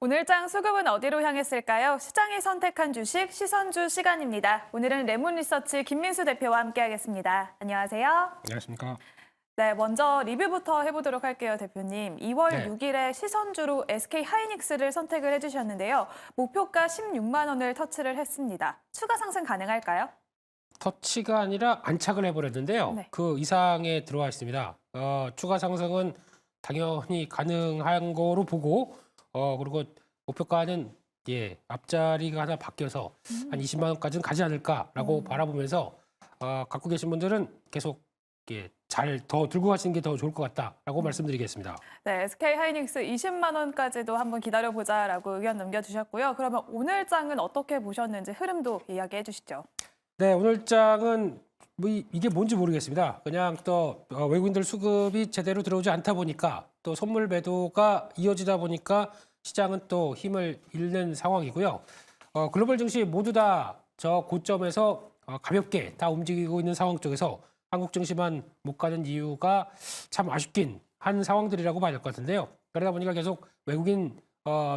오늘장 수급은 어디로 향했을까요? 시장이 선택한 주식 시선주 시간입니다. 오늘은 레몬리서치 김민수 대표와 함께하겠습니다. 안녕하세요. 안녕하십니까. 네, 먼저 리뷰부터 해보도록 할게요, 대표님. 2월 네. 6일에 시선주로 SK 하이닉스를 선택을 해주셨는데요. 목표가 16만 원을 터치를 했습니다. 추가 상승 가능할까요? 터치가 아니라 안착을 해버렸는데요. 네. 그 이상에 들어와 있습니다. 추가 상승은 당연히 가능한 거로 보고, 그리고 목표가는 앞자리가 하나 바뀌어서 한 20만 원까지는 가지 않을까라고 바라보면서 갖고 계신 분들은 계속 잘 더 들고 가시는 게 더 좋을 것 같다라고 말씀드리겠습니다. 네, SK 하이닉스 20만 원까지도 한번 기다려보자라고 의견 남겨주셨고요. 그러면 오늘 장은 어떻게 보셨는지 흐름도 이야기해 주시죠. 네, 오늘 장은 이게 뭔지 모르겠습니다. 그냥 또 외국인들 수급이 제대로 들어오지 않다 보니까 또 선물 매도가 이어지다 보니까 시장은 또 힘을 잃는 상황이고요. 글로벌 증시 모두 다 저 고점에서 가볍게 다 움직이고 있는 상황 쪽에서 한국 증시만 못 가는 이유가 참 아쉽긴 한 상황들이라고 봐야 될 것 같은데요. 그러다 보니까 계속 외국인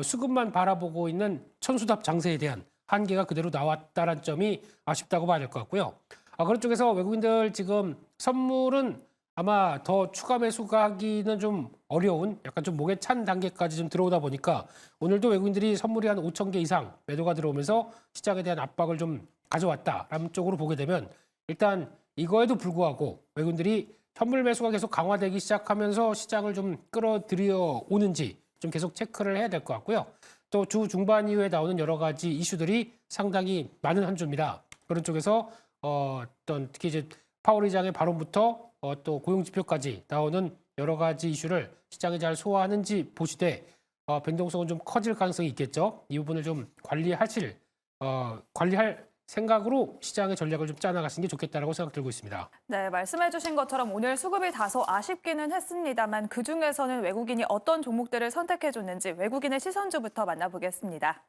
수급만 바라보고 있는 천수답 장세에 대한 한계가 그대로 나왔다는 점이 아쉽다고 봐야 될 것 같고요. 그런 쪽에서 외국인들 지금 선물은 아마 더 추가 매수가 하기는 좀 어려운 약간 좀 목에 찬 단계까지 좀 들어오다 보니까 오늘도 외국인들이 선물이 한 5천 개 이상 매도가 들어오면서 시장에 대한 압박을 좀 가져왔다라는 쪽으로 보게 되면 일단 이거에도 불구하고 외국인들이 현물 매수가 계속 강화되기 시작하면서 시장을 좀 끌어들여 오는지 좀 계속 체크를 해야 될 것 같고요. 또 주 중반 이후에 나오는 여러 가지 이슈들이 상당히 많은 한 주입니다. 그런 쪽에서 어떤 특히 이제 파월 의장의 발언부터 또 고용 지표까지 나오는 여러 가지 이슈를 시장이 잘 소화하는지 보시되 변동성은 좀 커질 가능성이 있겠죠. 이 부분을 좀 관리할 생각으로 시장의 전략을 좀 짜나가시는 게 좋겠다라고 생각 들고 있습니다. 네, 말씀해주신 것처럼 오늘 수급이 다소 아쉽기는 했습니다만 그중에서는 외국인이 어떤 종목들을 선택해줬는지 외국인의 시선주부터 만나보겠습니다.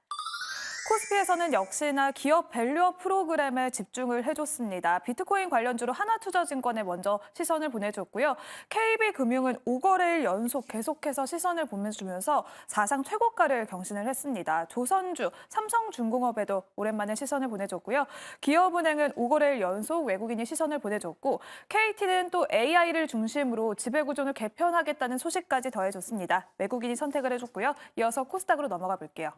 코스피에서는 역시나 기업 밸류업 프로그램에 집중을 해줬습니다. 비트코인 관련주로 하나투자증권에 먼저 시선을 보내줬고요. KB금융은 5거래일 연속 계속해서 시선을 보내주면서 사상 최고가를 경신을 했습니다. 조선주, 삼성중공업에도 오랜만에 시선을 보내줬고요. 기업은행은 5거래일 연속 외국인이 시선을 보내줬고 KT는 또 AI를 중심으로 지배구조를 개편하겠다는 소식까지 더해줬습니다. 외국인이 선택을 해줬고요. 이어서 코스닥으로 넘어가 볼게요.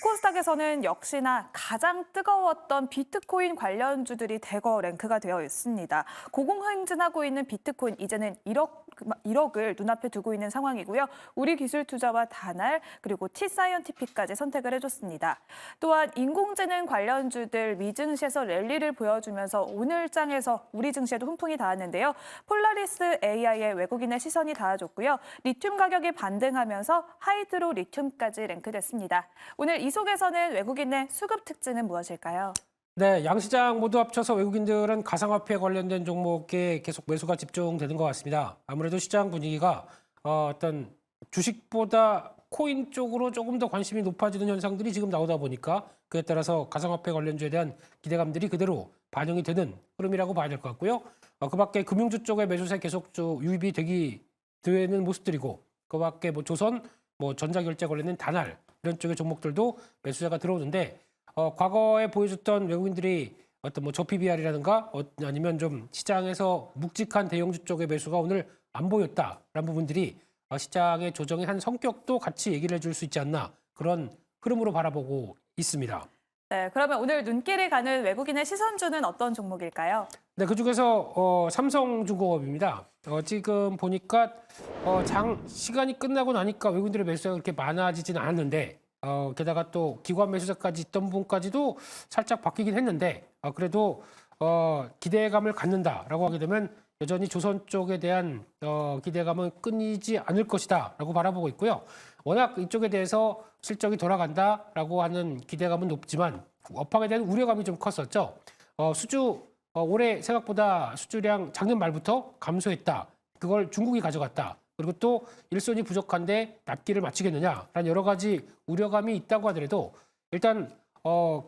코스닥에서는 역시나 가장 뜨거웠던 비트코인 관련주들이 대거 랭크가 되어 있습니다. 고공행진하고 있는 비트코인 이제는 1억을 눈앞에 두고 있는 상황이고요. 우리기술투자와 다날 그리고 T사이언티픽까지 선택을 해줬습니다. 또한 인공지능 관련주들 미증시에서 랠리를 보여주면서 오늘 장에서 우리 증시에도 훈풍이 닿았는데요. 폴라리스 AI에 외국인의 시선이 닿아줬고요. 리튬 가격이 반등하면서 하이드로 리튬까지 랭크됐습니다. 오늘 이 속에서는 외국인의 수급 특징은 무엇일까요? 네, 양시장 모두 합쳐서 외국인들은 가상화폐 관련된 종목에 계속 매수가 집중되는 것 같습니다. 아무래도 시장 분위기가 어떤 주식보다 코인 쪽으로 조금 더 관심이 높아지는 현상들이 지금 나오다 보니까 그에 따라서 가상화폐 관련주에 대한 기대감들이 그대로 반영이 되는 흐름이라고 봐야 될 것 같고요. 그 밖에 금융주 쪽의 매수세 계속 유입이 되는 모습들이고 그 밖에 뭐 조선, 뭐 전자결제 관련된 다날 이런 쪽의 종목들도 매수세가 들어오는데 과거에 보여줬던 외국인들이 어떤 뭐 저PBR이라든가 아니면 좀 시장에서 묵직한 대형주 쪽의 매수가 오늘 안 보였다라는 부분들이 시장의 조정의 한 성격도 같이 얘기를 해줄 수 있지 않나 그런 흐름으로 바라보고 있습니다. 네, 그러면 오늘 눈길이 가는 외국인의 시선주는 어떤 종목일까요? 네, 그중에서 삼성중공업입니다. 지금 보니까 시간이 끝나고 나니까 외국인들의 매수가 그렇게 많아지지는 않았는데 게다가 또 기관 매수세까지 있던 부분까지도 살짝 바뀌긴 했는데 그래도 기대감을 갖는다라고 하게 되면 여전히 조선 쪽에 대한 기대감은 끊이지 않을 것이다라고 바라보고 있고요. 워낙 이쪽에 대해서 실적이 돌아간다라고 하는 기대감은 높지만 업황에 대한 우려감이 좀 컸었죠. 올해 생각보다 수주량 작년 말부터 감소했다. 그걸 중국이 가져갔다. 그리고 또 일손이 부족한데 납기를 마치겠느냐라는 여러 가지 우려감이 있다고 하더라도 일단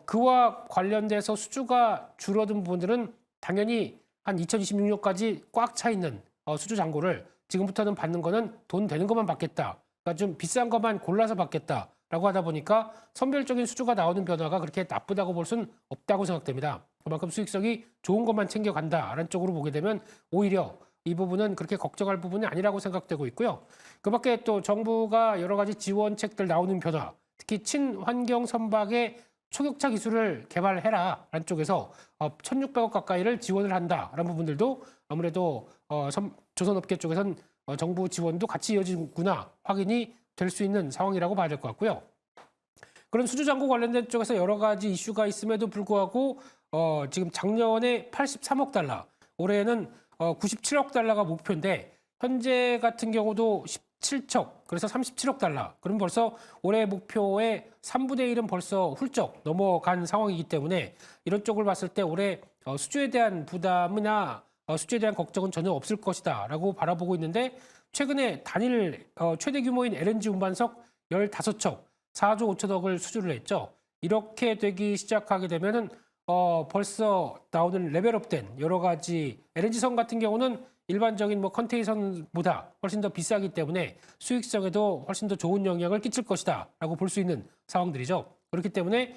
그와 관련돼서 수주가 줄어든 부분들은 당연히 한 2026년까지 꽉 차 있는 수주 잔고를 지금부터는 받는 거는 돈 되는 것만 받겠다. 그러니까 좀 비싼 것만 골라서 받겠다라고 하다 보니까 선별적인 수주가 나오는 변화가 그렇게 나쁘다고 볼 수는 없다고 생각됩니다. 그만큼 수익성이 좋은 것만 챙겨간다라는 쪽으로 보게 되면 오히려 이 부분은 그렇게 걱정할 부분이 아니라고 생각되고 있고요. 그밖에 또 정부가 여러 가지 지원책들 나오는 변화, 특히 친환경 선박의 초격차 기술을 개발해라라는 쪽에서 1,600억 가까이를 지원을 한다라는 부분들도 아무래도 조선업계 쪽에선 정부 지원도 같이 이어지구나 확인이 될 수 있는 상황이라고 봐야 될 것 같고요. 그런 수주 잔고 관련된 쪽에서 여러 가지 이슈가 있음에도 불구하고 지금 작년에 83억 달러, 올해는 97억 달러가 목표인데 현재 같은 경우도 17척, 그래서 37억 달러. 그럼 벌써 올해 목표의 3분의 1은 벌써 훌쩍 넘어간 상황이기 때문에 이런 쪽을 봤을 때 올해 수주에 대한 부담이나 수주에 대한 걱정은 전혀 없을 것이다라고 바라보고 있는데 최근에 단일 최대 규모인 LNG 운반석 15척, 4조 5천억을 수주를 했죠. 이렇게 되기 시작하게 되면은 벌써 나오는 레벨업된 여러 가지 LNG선 같은 경우는 일반적인 컨테이너선보다 훨씬 더 비싸기 때문에 수익성에도 훨씬 더 좋은 영향을 끼칠 것이다라고 볼 수 있는 상황들이죠. 그렇기 때문에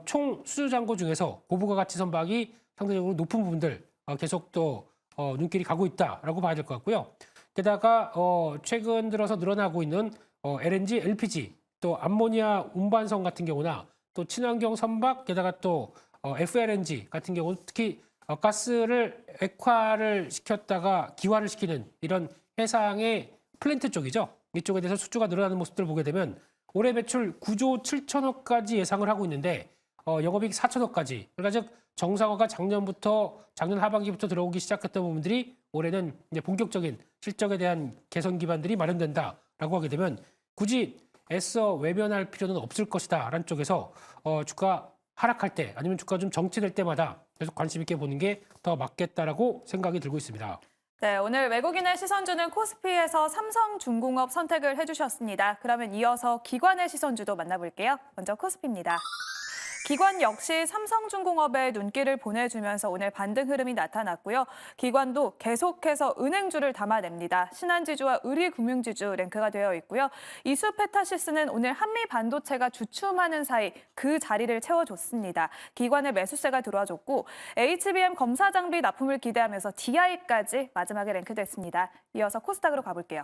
총 수주 잔고 중에서 고부가 가치 선박이 상대적으로 높은 부분들 계속 또 눈길이 가고 있다라고 봐야 될 것 같고요. 게다가 최근 들어서 늘어나고 있는 LNG, LPG, 또 암모니아 운반선 같은 경우나 또 친환경 선박, 게다가 또 FLNG 같은 경우 특히 가스를 액화를 시켰다가 기화를 시키는 이런 해상의 플랜트 쪽이죠. 이쪽에 대해서 수주가 늘어나는 모습들을 보게 되면 올해 매출 9조 7천억까지 예상을 하고 있는데 영업이익 4천억까지. 그러니까 즉 정상화가 작년 하반기부터 들어오기 시작했던 부분들이 올해는 이제 본격적인 실적에 대한 개선 기반들이 마련된다라고 하게 되면 굳이 애써 외면할 필요는 없을 것이다라는 쪽에서 주가 하락할 때 아니면 주가 좀 정체될 때마다 계속 관심 있게 보는 게 더 맞겠다라고 생각이 들고 있습니다. 네, 오늘 외국인의 시선주는 코스피에서 삼성중공업 선택을 해주셨습니다. 그러면 이어서 기관의 시선주도 만나볼게요. 먼저 코스피입니다. 기관 역시 삼성중공업에 눈길을 보내주면서 오늘 반등 흐름이 나타났고요. 기관도 계속해서 은행주를 담아냅니다. 신한지주와 의리금융지주 랭크가 되어 있고요. 이수페타시스는 오늘 한미반도체가 주춤하는 사이 그 자리를 채워줬습니다. 기관의 매수세가 들어와줬고 HBM 검사장비 납품을 기대하면서 DI까지 마지막에 랭크됐습니다. 이어서 코스닥으로 가볼게요.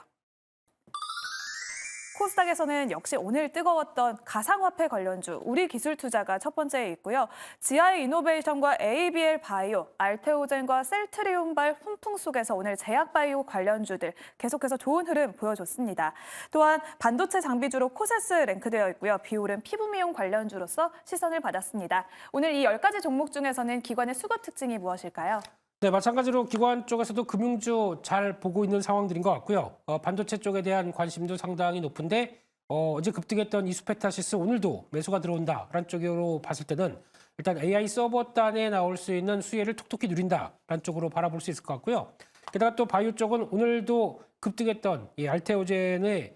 코스닥에서는 역시 오늘 뜨거웠던 가상화폐 관련주 우리기술투자가 첫 번째에 있고요. 지아이 이노베이션과 ABL 바이오, 알테오젠과 셀트리온발 훈풍 속에서 오늘 제약바이오 관련주들 계속해서 좋은 흐름 보여줬습니다. 또한 반도체 장비주로 코세스 랭크되어 있고요. 비올은 피부미용 관련주로서 시선을 받았습니다. 오늘 이 10가지 종목 중에서는 기관의 수급 특징이 무엇일까요? 네, 마찬가지로 기관 쪽에서도 금융주 잘 보고 있는 상황들인 것 같고요. 반도체 쪽에 대한 관심도 상당히 높은데 어제 급등했던 이수페타시스 오늘도 매수가 들어온다라는 쪽으로 봤을 때는 일단 AI 서버단에 나올 수 있는 수혜를 톡톡히 누린다라는 쪽으로 바라볼 수 있을 것 같고요. 게다가 또 바이오 쪽은 오늘도 급등했던 이 알테오젠의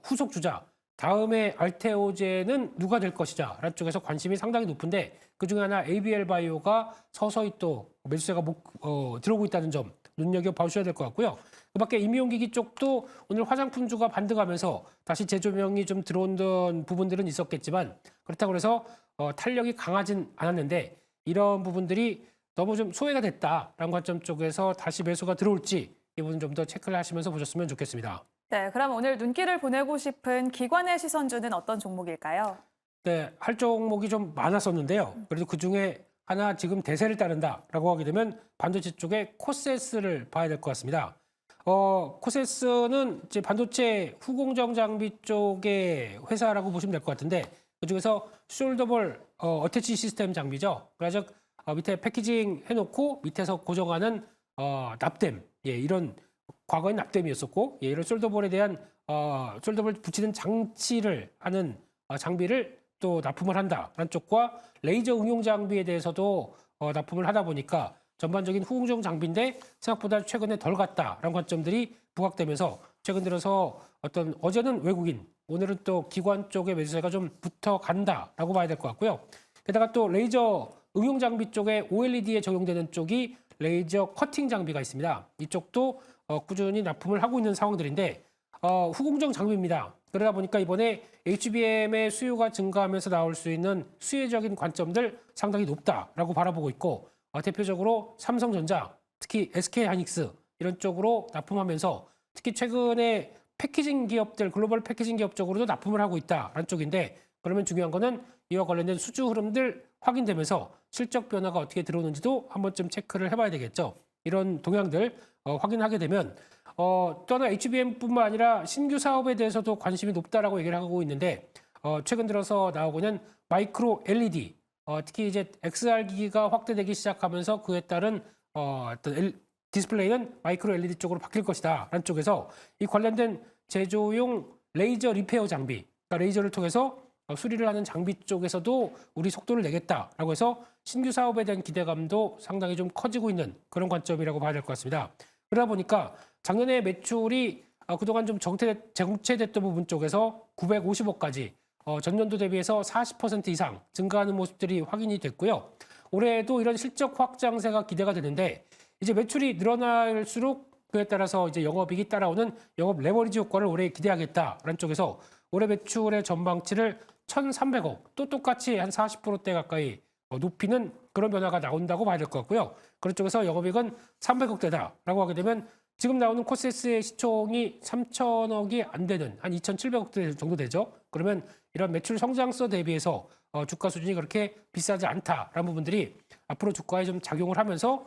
후속 주자, 다음에 알테오젠은 누가 될 것이냐라는 쪽에서 관심이 상당히 높은데 그중에 하나 ABL 바이오가 서서히 또 매수세가 들어오고 있다는 점 눈여겨보셔야 될 것 같고요. 그밖에 임용기기 쪽도 오늘 화장품주가 반등하면서 다시 재조명이 좀 들어오는 부분들은 있었겠지만 그렇다고 해서 탄력이 강하진 않았는데 이런 부분들이 너무 좀 소외가 됐다라는 관점 쪽에서 다시 매수가 들어올지 이 부분 좀 더 체크를 하시면서 보셨으면 좋겠습니다. 네, 그럼 오늘 눈길을 보내고 싶은 기관의 시선주는 어떤 종목일까요? 네, 할 종목이 좀 많았었는데요. 그래도 그중에 하나 지금 대세를 따른다라고 하게 되면 반도체 쪽에 코세스를 봐야 될 것 같습니다. 코세스는 이제 반도체 후공정 장비 쪽의 회사라고 보시면 될 것 같은데 그중에서 숄더볼 어태치 시스템 장비죠. 그래서 밑에 패키징 해놓고 밑에서 고정하는 납땜, 이런 과거엔 납땜이었었고 이런 숄더볼에 대한 숄더볼 붙이는 장치를 하는 장비를 또 납품을 한다라는 쪽과 레이저 응용 장비에 대해서도 납품을 하다 보니까 전반적인 후공정 장비인데 생각보다 최근에 덜 갔다라는 관점들이 부각되면서 최근 들어서 어제는 외국인, 오늘은 또 기관 쪽의 매수세가 좀 붙어 간다라고 봐야 될 것 같고요. 게다가 또 레이저 응용 장비 쪽에 OLED에 적용되는 쪽이 레이저 커팅 장비가 있습니다. 이쪽도 꾸준히 납품을 하고 있는 상황들인데 후공정 장비입니다. 그러다 보니까 이번에 HBM의 수요가 증가하면서 나올 수 있는 수혜적인 관점들 상당히 높다라고 바라보고 있고 대표적으로 삼성전자, 특히 SK하이닉스 이런 쪽으로 납품하면서 특히 최근에 패키징 기업들, 글로벌 패키징 기업 쪽으로도 납품을 하고 있다라는 쪽인데 그러면 중요한 거는 이와 관련된 수주 흐름들 확인되면서 실적 변화가 어떻게 들어오는지도 한 번쯤 체크를 해봐야 되겠죠. 이런 동향들 확인하게 되면 또한 HBM뿐만 아니라 신규 사업에 대해서도 관심이 높다라고 얘기를 하고 있는데 최근 들어서 나오고 있는 마이크로 LED 특히 이제 XR 기기가 확대되기 시작하면서 그에 따른 어떤 디스플레이는 마이크로 LED 쪽으로 바뀔 것이다라는 쪽에서 이 관련된 제조용 레이저 리페어 장비, 그러니까 레이저를 통해서 수리를 하는 장비 쪽에서도 우리 속도를 내겠다라고 해서 신규 사업에 대한 기대감도 상당히 좀 커지고 있는 그런 관점이라고 봐야 될 것 같습니다. 그러다 보니까 작년에 매출이 그동안 좀 정체됐던 부분 쪽에서 950억까지 전년도 대비해서 40% 이상 증가하는 모습들이 확인이 됐고요. 올해도 이런 실적 확장세가 기대가 되는데 이제 매출이 늘어날수록 그에 따라서 이제 영업이익이 따라오는 영업 레버리지 효과를 올해 기대하겠다라는 쪽에서 올해 매출의 전망치를 1,300억 또 똑같이 한 40%대 가까이 높이는 그런 변화가 나온다고 봐야 될 것 같고요. 그런 쪽에서 영업이익은 300억대다라고 하게 되면 지금 나오는 코스의 시총이 3,000억이 안 되는 한 2,700억대 정도 되죠. 그러면 이런 매출 성장세 대비해서 주가 수준이 그렇게 비싸지 않다라는 부분들이 앞으로 주가에 좀 작용을 하면서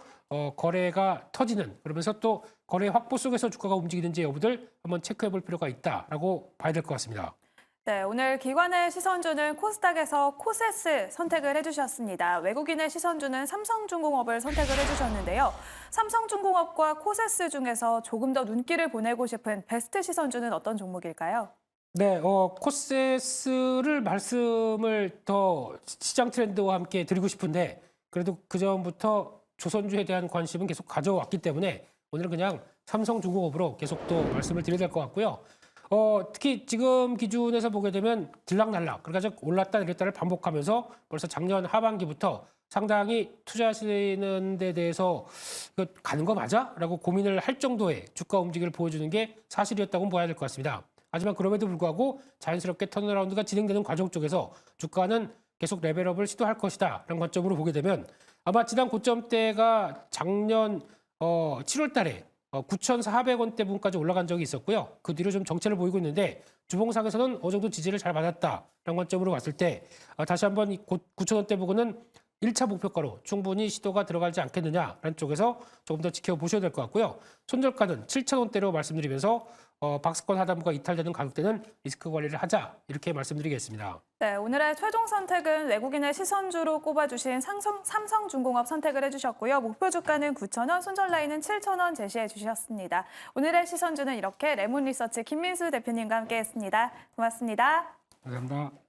거래가 터지는 그러면서 또 거래 확보 속에서 주가가 움직이는지 여부들 한번 체크해 볼 필요가 있다라고 봐야 될 것 같습니다. 네, 오늘 기관의 시선주는 코스닥에서 코세스 선택을 해주셨습니다. 외국인의 시선주는 삼성중공업을 선택을 해주셨는데요. 삼성중공업과 코세스 중에서 조금 더 눈길을 보내고 싶은 베스트 시선주는 어떤 종목일까요? 네, 코세스를 말씀을 더 시장 트렌드와 함께 드리고 싶은데 그래도 그 전부터 조선주에 대한 관심은 계속 가져왔기 때문에 오늘은 그냥 삼성중공업으로 계속 또 말씀을 드려야 될 것 같고요. 특히 지금 기준에서 보게 되면 들락날락, 그러니까 올랐다 내렸다를 반복하면서 벌써 작년 하반기부터 상당히 투자하시는 데 대해서 이거 가는 거 맞아? 라고 고민을 할 정도의 주가 움직임을 보여주는 게 사실이었다고 봐야 될 것 같습니다. 하지만 그럼에도 불구하고 자연스럽게 턴어라운드가 진행되는 과정 쪽에서 주가는 계속 레벨업을 시도할 것이다 라는 관점으로 보게 되면 아마 지난 고점대가 작년 7월 달에 9,400원대 부분까지 올라간 적이 있었고요. 그 뒤로 좀 정체를 보이고 있는데 주봉상에서는 어느 정도 지지를 잘 받았다라는 관점으로 봤을 때 다시 한번 이 9,000원대 부분은 1차 목표가로 충분히 시도가 들어가지 않겠느냐라는 쪽에서 조금 더 지켜보셔야 될 것 같고요. 손절가는 7,000원대로 말씀드리면서 박스권 하단부가 이탈되는 가격대는 리스크 관리를 하자 이렇게 말씀드리겠습니다. 네, 오늘의 최종 선택은 외국인의 시선주로 꼽아주신 삼성중공업 선택을 해주셨고요. 목표 주가는 9,000원, 손절 라인은 7,000원 제시해 주셨습니다. 오늘의 시선주는 이렇게 레몬리서치 김민수 대표님과 함께했습니다. 고맙습니다. 감사합니다.